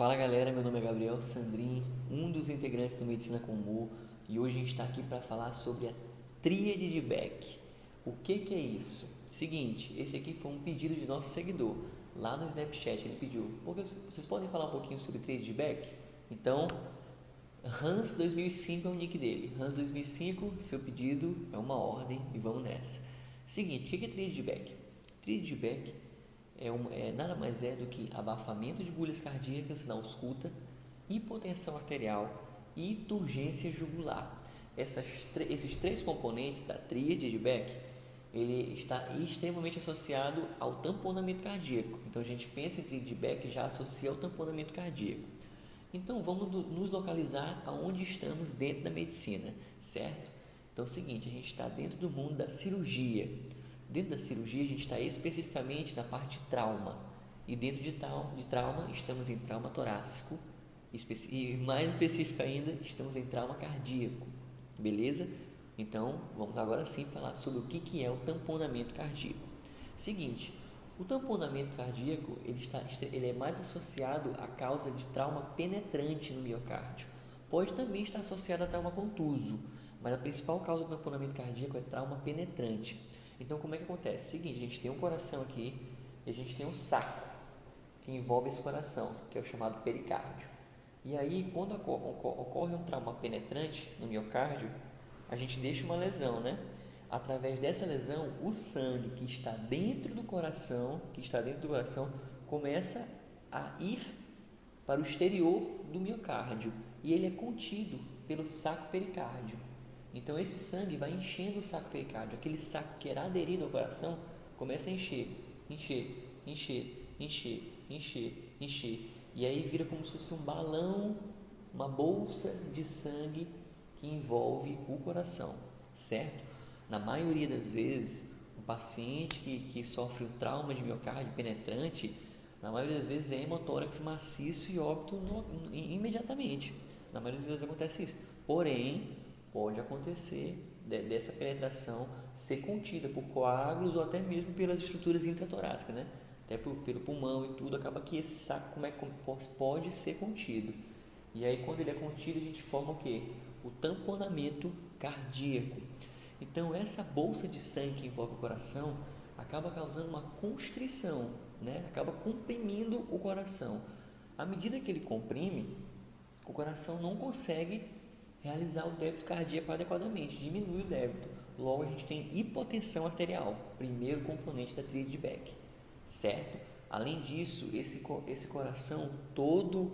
Fala galera, meu nome é Gabriel Sandrin, um dos integrantes do Medicina com Humor, e hoje a gente está aqui para falar sobre a tríade de Beck. O que é isso? Seguinte, esse aqui foi um pedido de nosso seguidor, lá no Snapchat ele pediu, porque vocês podem falar um pouquinho sobre tríade de Beck? Então, Hans 2005 é o nick dele, Hans 2005, seu pedido é uma ordem e vamos nessa. Seguinte, o que é tríade de Beck? Tríade de Beck nada mais é do que abafamento de bolhas cardíacas na ausculta, hipotensão arterial e turgência jugular. Esses três componentes da tríade de Beck, ele está extremamente associado ao tamponamento cardíaco. Então a gente pensa em tríade de Beck e já associa ao tamponamento cardíaco. Então vamos nos localizar aonde estamos dentro da medicina, certo? Então é o seguinte, a gente está dentro do mundo da cirurgia. Dentro da cirurgia a gente está especificamente na parte de trauma. E dentro de trauma estamos em trauma torácico e mais específico ainda estamos em trauma cardíaco. Beleza? Então vamos agora sim falar sobre o que é o tamponamento cardíaco. Seguinte, o tamponamento cardíaco ele é mais associado à causa de trauma penetrante no miocárdio. Pode também estar associado a trauma contuso, mas a principal causa do tamponamento cardíaco é trauma penetrante. Então, como é que acontece? Seguinte, a gente tem um coração aqui e a gente tem um saco que envolve esse coração, que é o chamado pericárdio. E aí, quando ocorre um trauma penetrante no miocárdio, a gente deixa uma lesão, né? Através dessa lesão, o sangue que está dentro do coração, começa a ir para o exterior do miocárdio e ele é contido pelo saco pericárdio. Então esse sangue vai enchendo o saco pericárdio, aquele saco que era aderido ao coração começa a encher, e aí vira como se fosse um balão, uma bolsa de sangue que envolve o coração, certo? Na maioria das vezes, um paciente que sofre um trauma de miocárdio penetrante, na maioria das vezes é hemotórax maciço e óbito imediatamente. Na maioria das vezes acontece isso. Porém, pode acontecer dessa penetração ser contida por coágulos ou até mesmo pelas estruturas intratorácicas, né? Até pelo pulmão e tudo, acaba que esse saco pode ser contido. E aí, quando ele é contido, a gente forma o quê? O tamponamento cardíaco. Então, essa bolsa de sangue que envolve o coração acaba causando uma constrição, né? Acaba comprimindo o coração. À medida que ele comprime, o coração não consegue realizar o débito cardíaco adequadamente, diminui o débito. Logo, a gente tem hipotensão arterial, primeiro componente da tríade de Beck, certo? Além disso, esse coração todo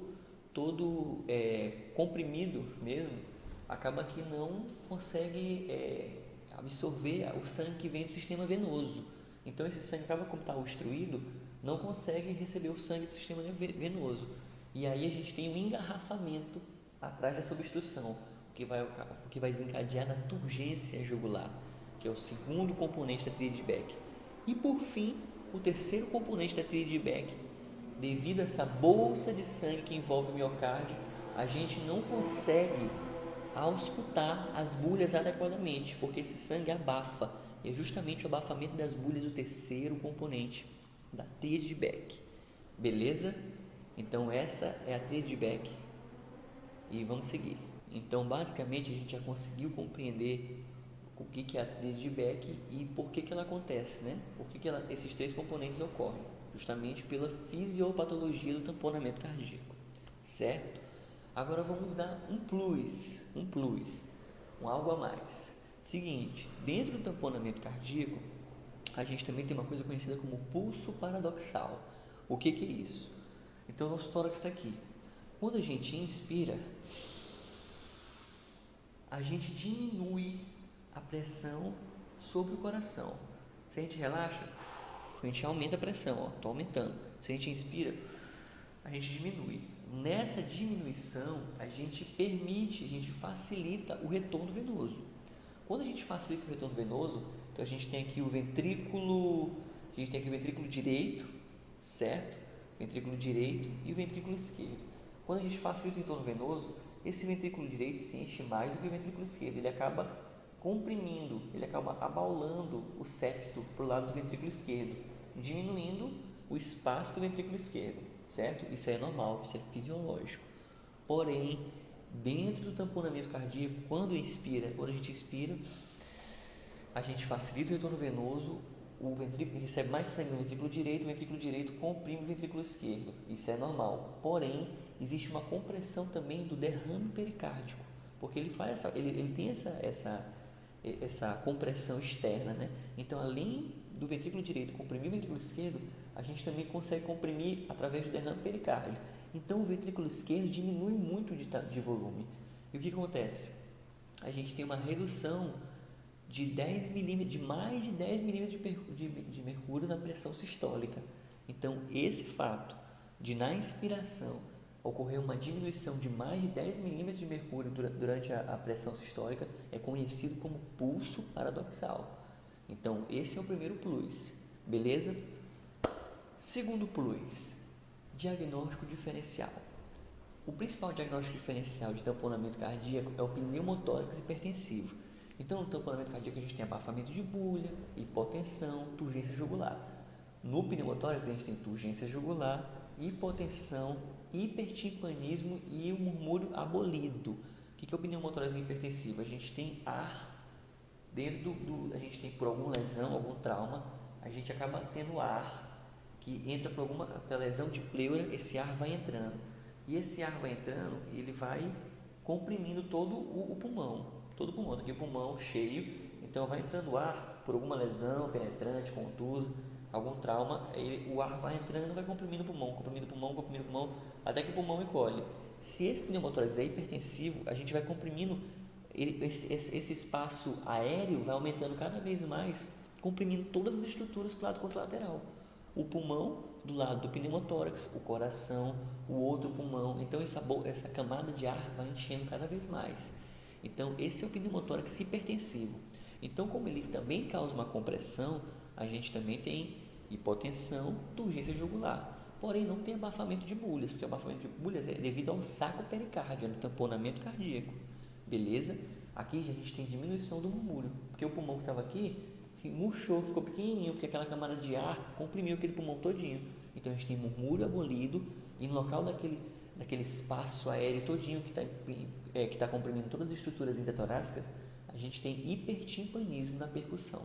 comprimido mesmo, acaba que não consegue absorver o sangue que vem do sistema venoso. Então, esse sangue acaba como está obstruído, não consegue receber o sangue do sistema venoso. E aí a gente tem um engarrafamento atrás dessa obstrução, o que vai desencadear na turgência jugular, que é o segundo componente da tríade de Beck. E por fim, o terceiro componente da tríade de Beck, devido a essa bolsa de sangue que envolve o miocárdio, a gente não consegue auscultar as bolhas adequadamente, porque esse sangue abafa, e é justamente o abafamento das bolhas o terceiro componente da tríade de Beck. Beleza? Então essa é a tríade de Beck e vamos seguir. Então basicamente a gente já conseguiu compreender o que é a tríade de Beck e por que ela acontece, né? Por que esses três componentes ocorrem? Justamente pela fisiopatologia do tamponamento cardíaco, certo? Agora vamos dar um plus, um algo a mais. Seguinte, dentro do tamponamento cardíaco, a gente também tem uma coisa conhecida como pulso paradoxal. O que é isso? Então, nosso tórax está aqui. Quando a gente inspira, a gente diminui a pressão sobre o coração. Se a gente relaxa, a gente aumenta a pressão, estou aumentando. Se a gente inspira, a gente diminui. Nessa diminuição, a gente facilita o retorno venoso. Quando a gente facilita o retorno venoso, então a gente tem aqui o ventrículo direito, certo? Ventrículo direito e o ventrículo esquerdo. Quando a gente facilita o retorno venoso, esse ventrículo direito se enche mais do que o ventrículo esquerdo. Ele acaba comprimindo, ele acaba abaulando o septo para o lado do ventrículo esquerdo, diminuindo o espaço do ventrículo esquerdo. certo? Isso é normal, isso é fisiológico. Porém, dentro do tamponamento cardíaco, quando a gente inspira, a gente facilita o retorno venoso, o ventrículo recebe mais sangue no ventrículo direito, o ventrículo direito comprime o ventrículo esquerdo. Isso é normal. Porém, existe uma compressão também do derrame pericárdico, porque ele tem essa compressão externa, né? Então, além do ventrículo direito comprimir o ventrículo esquerdo, a gente também consegue comprimir através do derrame pericárdio. Então, o ventrículo esquerdo diminui muito de volume. E o que acontece? A gente tem uma redução de 10 milímetros, de mais de 10 milímetros de mercúrio na pressão sistólica. Então, esse fato de na inspiração ocorrer uma diminuição de mais de 10 milímetros de mercúrio durante a pressão sistólica é conhecido como pulso paradoxal. Então, esse é o primeiro plus, beleza? Segundo plus, diagnóstico diferencial. O principal diagnóstico diferencial de tamponamento cardíaco é o pneumotórax hipertensivo. Então, no tamponamento cardíaco a gente tem abafamento de bulha, hipotensão, turgência jugular. No pneumotórax a gente tem turgência jugular, hipotensão, hipertimpanismo e o murmúrio abolido. O que é o pneumotórax hipertensivo? A gente tem ar dentro a gente tem por alguma lesão, algum trauma, a gente acaba tendo ar que entra pela lesão de pleura, esse ar vai entrando. E esse ar vai entrando, ele vai comprimindo todo o pulmão. Todo o pulmão, está aqui o pulmão cheio, então vai entrando ar por alguma lesão penetrante, contusa, algum trauma, o ar vai entrando, vai comprimindo o pulmão, até que o pulmão encolhe. Se esse pneumotórax é hipertensivo, a gente vai comprimindo, esse espaço aéreo vai aumentando cada vez mais, comprimindo todas as estruturas para o lado contralateral. O pulmão do lado do pneumotórax, o coração, o outro pulmão. Então essa camada de ar vai enchendo cada vez mais. Então esse é o pneumotórax hipertensivo. Então, como ele também causa uma compressão, a gente também tem hipotensão, turgência jugular. Porém, não tem abafamento de bulhas, porque o abafamento de bulhas é devido ao saco pericárdio, no tamponamento cardíaco. Beleza? Aqui a gente tem diminuição do murmúrio, porque o pulmão que estava aqui murchou, ficou pequenininho, porque aquela camada de ar comprimiu aquele pulmão todinho. Então a gente tem murmúrio abolido e no local daquele espaço aéreo todinho que está comprimindo todas as estruturas intertorácicas, a gente tem hipertimpanismo na percussão.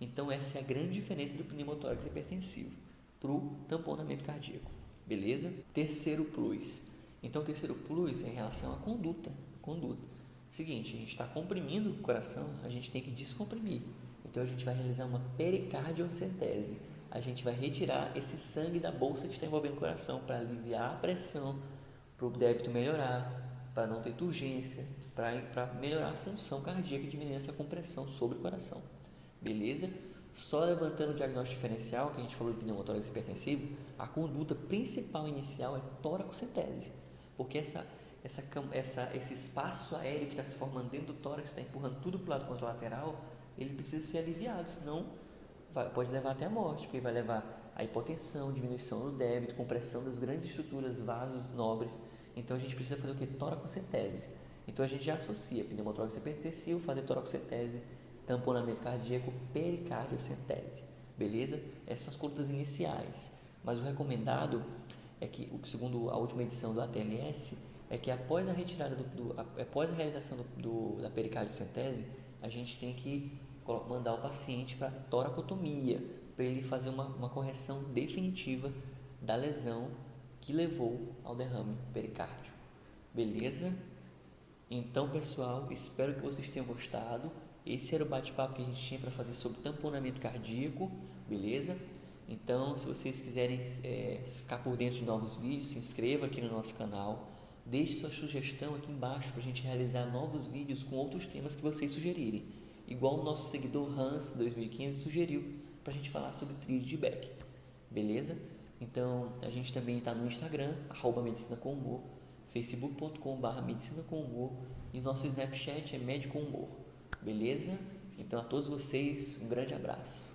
Então essa é a grande diferença do pneumotórax hipertensivo para o tamponamento cardíaco. Beleza? Terceiro plus. Então o terceiro plus é em relação à conduta. Seguinte, a gente está comprimindo o coração, a gente tem que descomprimir. Então a gente vai realizar uma pericardiocentese. A gente vai retirar esse sangue da bolsa que está envolvendo o coração para aliviar a pressão, para o débito melhorar, para não ter turgência, para melhorar a função cardíaca e diminuir essa compressão sobre o coração. Beleza? Só levantando o diagnóstico diferencial, que a gente falou de pneumotórax hipertensivo, a conduta principal inicial é toracocentese, porque esse espaço aéreo que está se formando dentro do tórax, está empurrando tudo para o lado contralateral, ele precisa ser aliviado, senão pode levar até a morte, porque vai levar a hipotensão, diminuição do débito, compressão das grandes estruturas, vasos nobres. Então a gente precisa fazer o que? Toracocentese. Então a gente já associa pneumotórax hipertensivo, fazer toracocentese, tamponamento cardíaco, pericardiocentese. Beleza? Essas são as condutas iniciais. Mas o recomendado é que, segundo a última edição do ATLS, é que após a retirada após a realização da pericardiocentese, a gente tem que mandar o paciente para toracotomia, para ele fazer uma correção definitiva da lesão que levou ao derrame pericárdio. Beleza? Então, pessoal, espero que vocês tenham gostado. Esse era o bate-papo que a gente tinha para fazer sobre tamponamento cardíaco, beleza? Então, se vocês quiserem ficar por dentro de novos vídeos, se inscreva aqui no nosso canal. Deixe sua sugestão aqui embaixo para a gente realizar novos vídeos com outros temas que vocês sugerirem. Igual o nosso seguidor Hans, 2015, sugeriu para a gente falar sobre tríade de Beck. Beleza? Então, a gente também está no Instagram, @medicina-com-humor, facebook.com/medicina-com-humor e nosso Snapchat é médico humor. Beleza? Então, a todos vocês, um grande abraço.